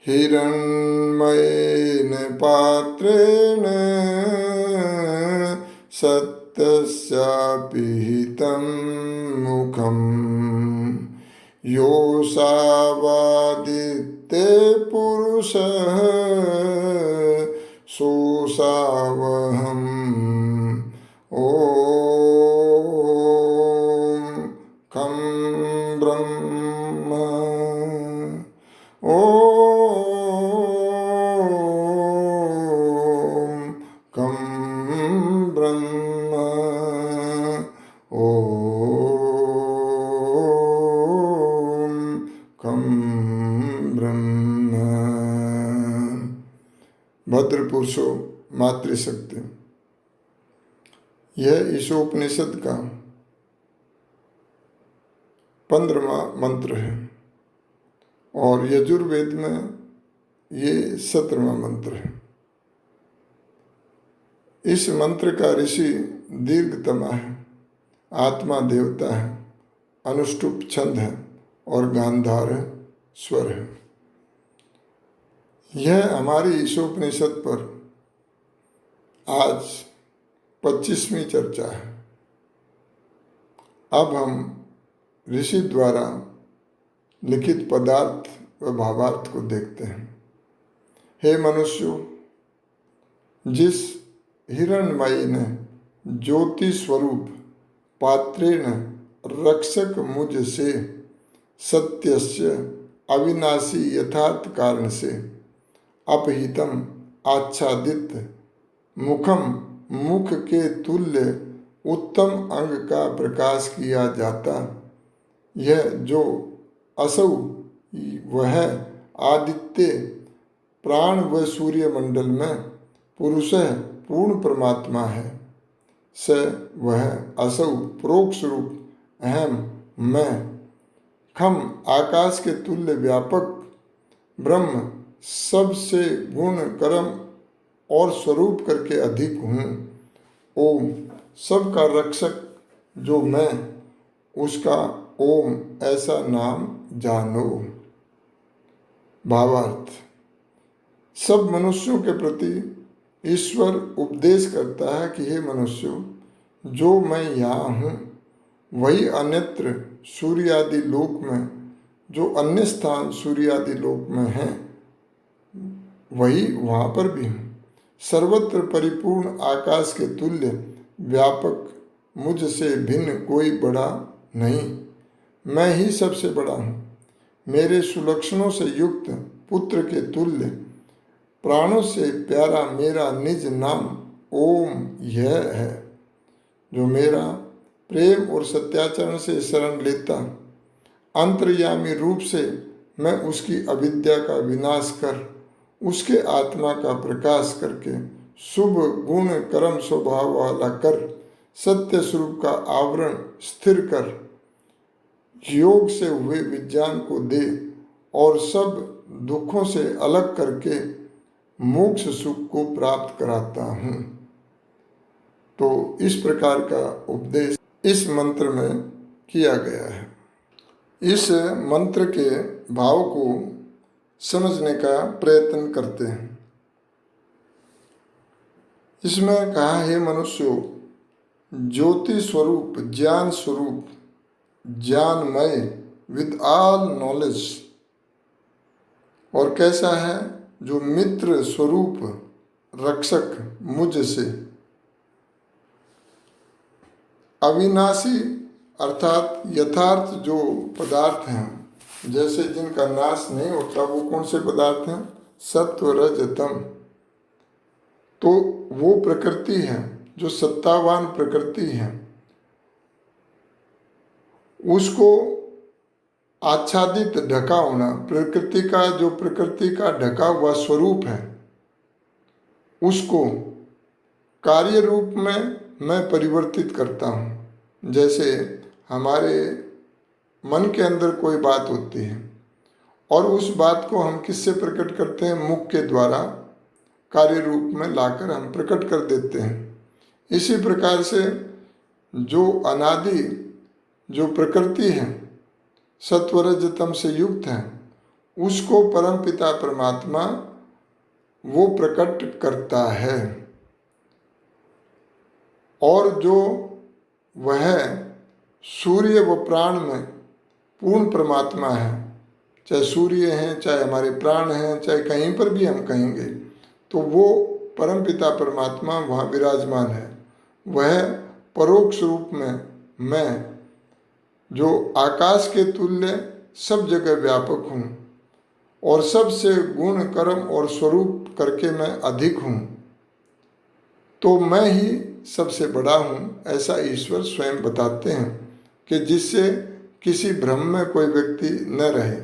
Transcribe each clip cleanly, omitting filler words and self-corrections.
हिरण्मयेन पात्रेण सत्यस्यापि हितं मुखम् योऽसावादिते पुरुषः सोऽसावहम्। ॐ खं ब्रह्म। ॐ खं ब्रह्म। ॐ खं ब्रह्म। भद्र पुरुषों मातृशक्ति, यह ईशोपनिषद का 15वां मंत्र है और यजुर्वेद में ये 17वां मंत्र है। इस मंत्र का ऋषि दीर्घतमा है, आत्मा देवता है, अनुष्टुप छंद है और गांधार स्वर है। यह हमारी ईशोपनिषद पर आज 25वीं चर्चा है। अब हम ऋषि द्वारा लिखित पदार्थ व भावार्थ को देखते हैं। हे मनुष्यों, जिस हिरण्मयी ने ज्योति स्वरूप पात्रेण रक्षक मुझ से सत्यस्य अविनाशी यथार्थ कारण से अपहितम आच्छादित मुखम मुख के तुल्य उत्तम अंग का प्रकाश किया जाता, यह जो असौ वह आदित्य प्राण व सूर्य मंडल में पुरुष पूर्ण परमात्मा है। स वह असौ प्रोक्ष रूप अहम मैं खम आकाश के तुल्य व्यापक ब्रह्म सबसे गुण कर्म और स्वरूप करके अधिक हूँ। ओम सबका रक्षक जो मैं, उसका ओम ऐसा नाम जानो। भावार्थ, सब मनुष्यों के प्रति ईश्वर उपदेश करता है कि हे मनुष्यों, जो मैं यहाँ हूँ वही अन्यत्र सूर्यादि लोक में, जो अन्य स्थान सूर्यादि लोक में है वही वहाँ पर भी हूँ। सर्वत्र परिपूर्ण आकाश के तुल्य व्यापक मुझसे भिन्न कोई बड़ा नहीं, मैं ही सबसे बड़ा हूँ। मेरे सुलक्षणों से युक्त पुत्र के तुल्य प्राणों से प्यारा मेरा निज नाम ओम यह है। जो मेरा प्रेम और सत्याचरण से शरण लेता, अंतर्यामी रूप से मैं उसकी अविद्या का विनाश कर उसके आत्मा का प्रकाश करके शुभ गुण कर्म स्वभाव वाला कर सत्य स्वरूप का आवरण स्थिर कर योग से हुए विज्ञान को दे और सब दुखों से अलग करके मोक्ष सुख को प्राप्त कराता हूँ। तो इस प्रकार का उपदेश इस मंत्र में किया गया है। इस मंत्र के भाव को समझने का प्रयत्न करते हैं। इसमें कहा है मनुष्यों, ज्योति स्वरूप ज्ञान स्वरूप ज्ञानमय विद ऑल नॉलेज, और कैसा है, जो मित्र स्वरूप रक्षक मुझ से अविनाशी अर्थात यथार्थ जो पदार्थ हैं, जैसे जिनका नाश नहीं होता, वो कौन से पदार्थ हैं? सत्व रज तम। तो वो प्रकृति है जो सत्तावान प्रकृति है, उसको आच्छादित ढका होना, प्रकृति का जो प्रकृति का ढका हुआ स्वरूप है, उसको कार्य रूप में मैं परिवर्तित करता हूँ। जैसे हमारे मन के अंदर कोई बात होती है और उस बात को हम किससे प्रकट करते हैं? मुख के द्वारा कार्य रूप में लाकर हम प्रकट कर देते हैं। इसी प्रकार से जो अनादि जो प्रकृति है सत्वरजतम से युक्त है, उसको परमपिता परमात्मा वो प्रकट करता है। और जो वह सूर्य व प्राण में पूर्ण परमात्मा है, चाहे सूर्य हैं, चाहे हमारे प्राण हैं, चाहे कहीं पर भी हम कहेंगे, तो वो परमपिता परमात्मा वहाँ विराजमान है। वह परोक्ष रूप में मैं, जो आकाश के तुल्य सब जगह व्यापक हूँ और सबसे गुण कर्म और स्वरूप करके मैं अधिक हूँ, तो मैं ही सबसे बड़ा हूँ, ऐसा ईश्वर स्वयं बताते हैं कि जिससे किसी भ्रम में कोई व्यक्ति न रहे।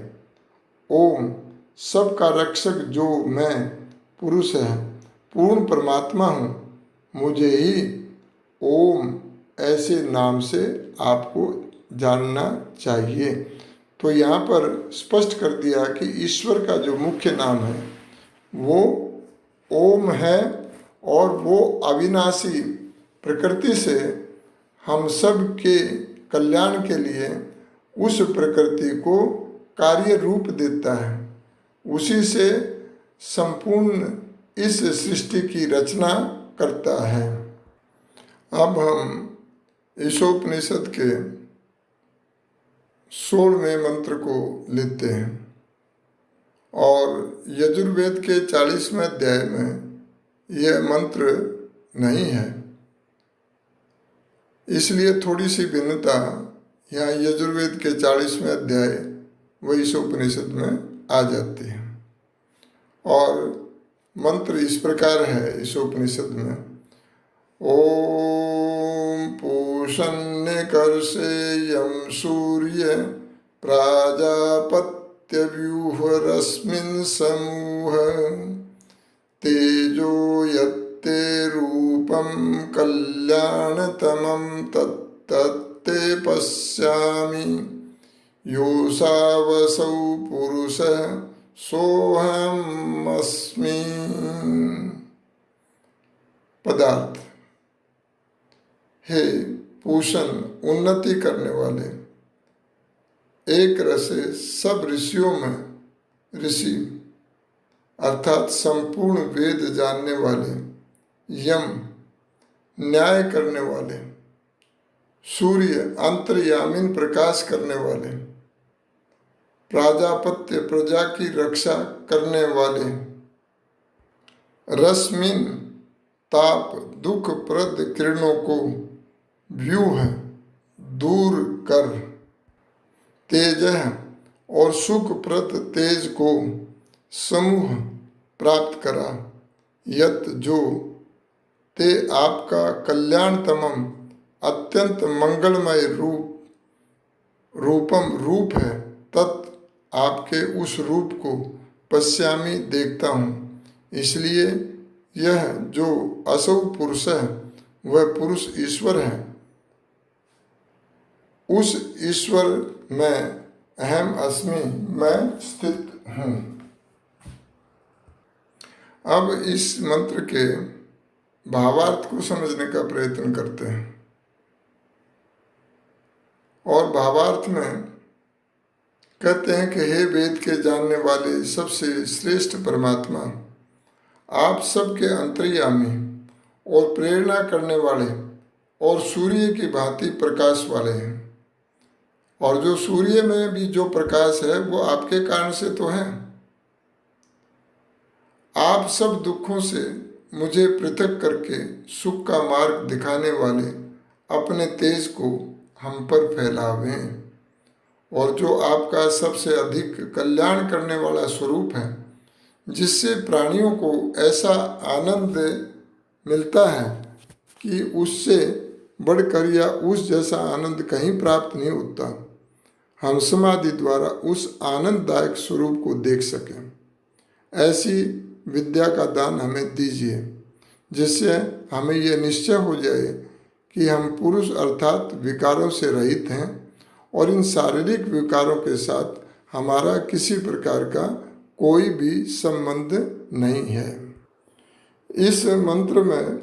ओम सबका रक्षक जो मैं पुरुष है, पूर्ण परमात्मा हूँ, मुझे ही ओम ऐसे नाम से आपको जानना चाहिए। तो यहाँ पर स्पष्ट कर दिया कि ईश्वर का जो मुख्य नाम है वो ओम है और वो अविनाशी प्रकृति से हम सब के कल्याण के लिए उस प्रकृति को कार्य रूप देता है। उसी से संपूर्ण इस सृष्टि की रचना करता है। अब हम ईशोपनिषद के 16वें मंत्र को लेते हैं और यजुर्वेद के 40वें अध्याय में यह मंत्र नहीं है, इसलिए थोड़ी सी भिन्नता यहाँ यजुर्वेद के 40वें अध्याय व ईशोपनिषद में आ जाती है। और मंत्र इस प्रकार है ईशोपनिषद में, ओम पूषण्यकर्षेयं सूर्य प्राजापत्यव्यूहरश्मिन् समूह तेजो यत्ते रूपं कल्याणतमं तत्तत्ते पश्यामि योऽसावसौ पुरुषः सोऽहमस्मि। पदार्थ, हे पूषण उन्नति करने वाले, एक रसे सब ऋषियों में ऋषि अर्थात संपूर्ण वेद जानने वाले, यम न्याय करने वाले, सूर्य अंतर्यामीन प्रकाश करने वाले, प्राजापत्य प्रजा की रक्षा करने वाले, रश्मिन ताप दुख प्रद किरणों को व्यूह दूर कर, तेज और सुखप्रद तेज को समूह प्राप्त करा, यत जो ते आपका कल्याणतमम अत्यंत मंगलमय रूपम रूप है, तत् आपके उस रूप को पश्यामी देखता हूँ। इसलिए यह जो असौ पुरुष है वह पुरुष ईश्वर है। उस ईश्वर में अहम अस्मि मैं स्थित हूँ। अब इस मंत्र के भावार्थ को समझने का प्रयत्न करते हैं। और भावार्थ में कहते हैं कि हे वेद के जानने वाले सबसे श्रेष्ठ परमात्मा, आप सबके अंतर्यामी और प्रेरणा करने वाले और सूर्य की भांति प्रकाश वाले हैं। और जो सूर्य में भी जो प्रकाश है वो आपके कारण से तो है। आप सब दुखों से मुझे पृथक करके सुख का मार्ग दिखाने वाले अपने तेज को हम पर फैलावें। और जो आपका सबसे अधिक कल्याण करने वाला स्वरूप है, जिससे प्राणियों को ऐसा आनंद मिलता है कि उससे बढ़कर या उस जैसा आनंद कहीं प्राप्त नहीं होता, हम समाधि द्वारा उस आनंददायक स्वरूप को देख सकें। ऐसी विद्या का दान हमें दीजिए, जिससे हमें यह निश्चय हो जाए कि हम पुरुष अर्थात विकारों से रहित हैं और इन शारीरिक विकारों के साथ हमारा किसी प्रकार का कोई भी संबंध नहीं है। इस मंत्र में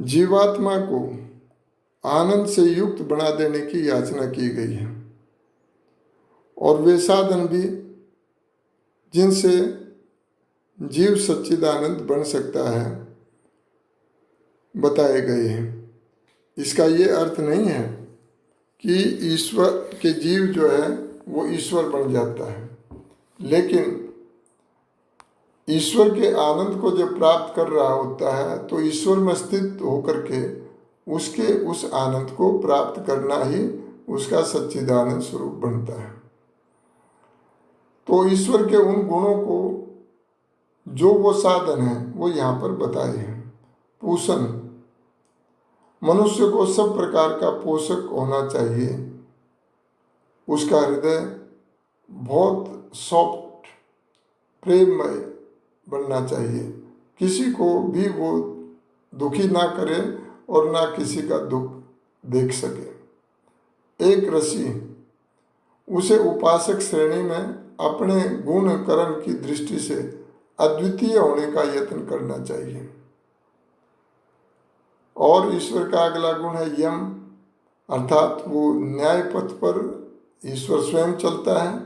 जीवात्मा को आनंद से युक्त बना देने की याचना की गई है और वे साधन भी जिनसे जीव सच्चिदानंद बन सकता है बताए गए हैं। इसका ये अर्थ नहीं है कि ईश्वर के जीव जो है वो ईश्वर बन जाता है, लेकिन ईश्वर के आनंद को जब प्राप्त कर रहा होता है तो ईश्वर में स्थित होकर के उसके उस आनंद को प्राप्त करना ही उसका सच्चिदानंद स्वरूप बनता है। तो ईश्वर के उन गुणों को जो वो साधन है वो यहाँ पर बताए हैं। पोषण, मनुष्य को सब प्रकार का पोषक होना चाहिए। उसका हृदय बहुत सॉफ्ट, प्रेममय बनना चाहिए। किसी को भी वो दुखी ना करे और ना किसी का दुख देख सके। एक ऋषि उसे उपासक श्रेणी में अपने गुण कर्म की दृष्टि से अद्वितीय होने का यत्न करना चाहिए। और ईश्वर का अगला गुण है यम, अर्थात वो न्याय पथ पर ईश्वर स्वयं चलता है,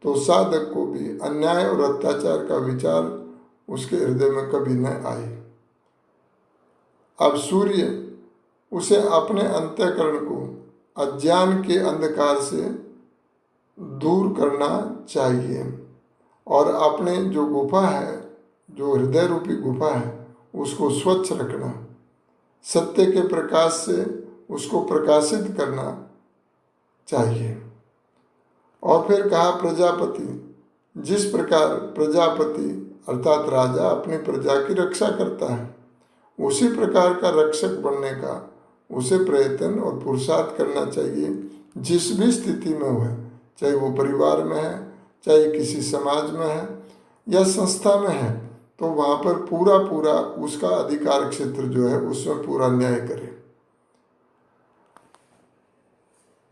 तो साधक को भी अन्याय और अत्याचार का विचार उसके हृदय में कभी न आए। अब सूर्य, उसे अपने अंतःकरण को अज्ञान के अंधकार से दूर करना चाहिए और अपने जो गुफा है, जो हृदय रूपी गुफा है, उसको स्वच्छ रखना, सत्य के प्रकाश से उसको प्रकाशित करना चाहिए। और फिर कहा प्रजापति, जिस प्रकार प्रजापति अर्थात राजा अपनी प्रजा की रक्षा करता है, उसी प्रकार का रक्षक बनने का उसे प्रयत्न और पुरुषार्थ करना चाहिए, जिस भी स्थिति में हो, चाहे वो परिवार में है, चाहे किसी समाज में है या संस्था में है, तो वहाँ पर पूरा पूरा उसका अधिकार क्षेत्र जो है उसमें पूरा न्याय करे।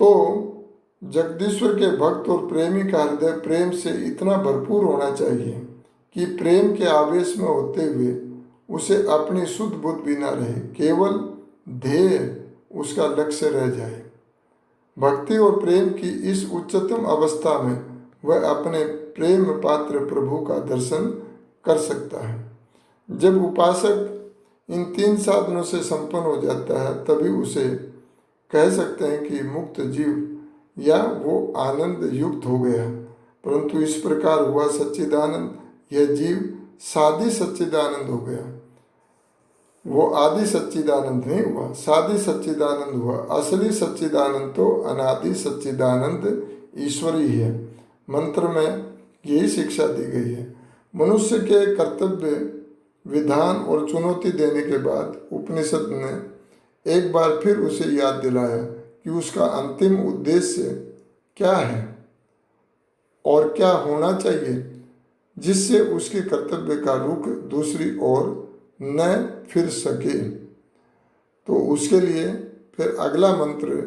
तो जगदीश्वर के भक्त और प्रेमी का हृदय प्रेम से इतना भरपूर होना चाहिए कि प्रेम के आवेश में होते हुए उसे अपनी शुद्ध बुद्ध भी न रहे, केवल ध्येय उसका लक्ष्य रह जाए। भक्ति और प्रेम की इस उच्चतम अवस्था में वह अपने प्रेम पात्र प्रभु का दर्शन कर सकता है। जब उपासक इन तीन साधनों से संपन्न हो जाता है, तभी उसे कह सकते हैं कि मुक्त जीव या वो आनंद युक्त हो गया। परंतु इस प्रकार हुआ सच्चिदानंद, यह जीव साधी सच्चिदानंद हो गया। वो आदि सच्चिदानंद नहीं हुआ, साधी सच्चिदानंद हुआ। असली सच्चिदानंद तो अनादि सच्चिदानंद ईश्वर ही है। मंत्र में यही शिक्षा दी गई है। मनुष्य के कर्तव्य विधान और चुनौती देने के बाद उपनिषद ने एक बार फिर उसे याद दिलाया कि उसका अंतिम उद्देश्य क्या है और क्या होना चाहिए, जिससे उसके कर्तव्य का रुख दूसरी ओर न फिर सके। तो उसके लिए फिर अगला मंत्र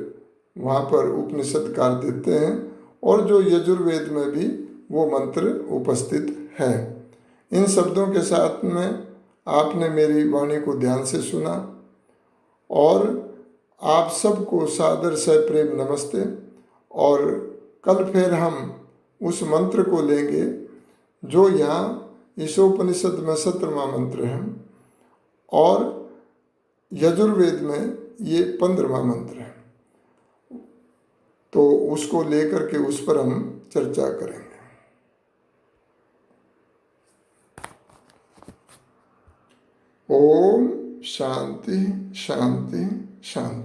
वहाँ पर उपनिषदकार देते हैं और जो यजुर्वेद में भी वो मंत्र उपस्थित है। इन शब्दों के साथ में आपने मेरी वाणी को ध्यान से सुना और आप सबको सादर से प्रेम नमस्ते। और कल फिर हम उस मंत्र को लेंगे जो यहाँ ईशोपनिषद में 17वां मंत्र है और यजुर्वेद में ये 15वां मंत्र है। तो उसको लेकर के उस पर हम चर्चा करेंगे। ओम शांति शांति शांति।